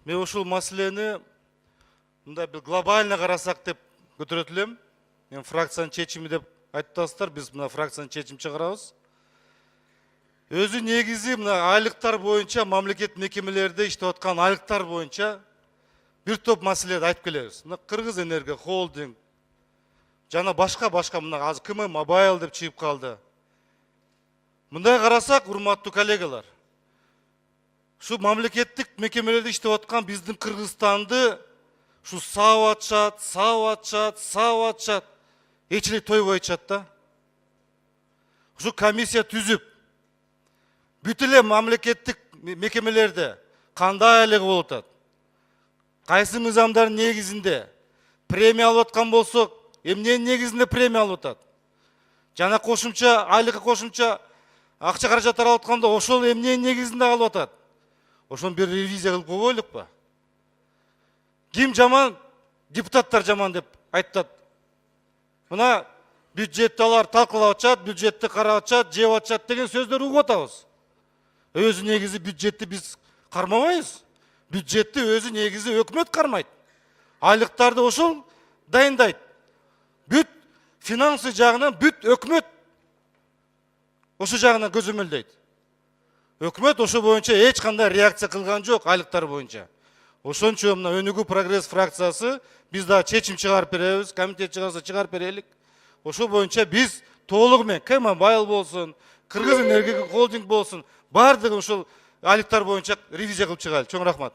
Мен ушул маселени мындай бир глобально карасак деп көтөрөт элем. Мен фракциянын чечими деп айтып атасыздар, биз мына фракциянын чечим чыгарабыз. Өзү негизи мына айлыктар боюнча мамлекет мекемелерде иштеп аткан айлыктар боюнча бир топ маселелерди айтып келебиз. Мына Кыргыз энерго холдинг жана башка мына азыр КМ Мобайл деп чыгып калды. Мындай карасак, урматтуу коллегалар, шу мамлекеттик мекемелерде иштеп аткан биздин Кыргызстанды шу саап атышат, эч эле тойбой атышат да. Ушу комиссия түзүп, бүт эле мамлекеттик мекемелерде кандай айлыгы болуп атат, кайсы мыйзамдардын негизинде премия алып аткан болсок, эмненин негизинде премия алып атат, жана кошумча айлыкка кошумча акча каражаттар алып атканда ошол эмненин негизинде алып атат. Ошону бир ревизия кылып койбойлукпу? Ким жаман? Депутаттар жаман деп айтат. Мына бюджетти алар талкуулап атышат, бюджетти карап атышат, жеп атышат деген сөздөрдү угуп атабыз. Өзү негизи бюджетти биз кармабайбыз. Бюджетти өзү негизи өкмөт кармайт. Айлыктарды ошол дайындайт. Бүт финансы жагынан бүт өкмөт ошо жагынан көзөмөлдөйт. Өкмөт ошо боюнча эч кандай реакция кылган жок айлыктар боюнча. Ошончо мына Өнүгүү прогресс фракциясы биз да чечим чыгарып беребиз, комитет чыгарса чыгарып берелик. Ошол боюнча биз толугу менен КМ Мобайл болсун, Кыргыз энерго холдинг болсун, баардыгын ошол айлыктар боюнча ревизия кылып чыгайлы. Чоң рахмат.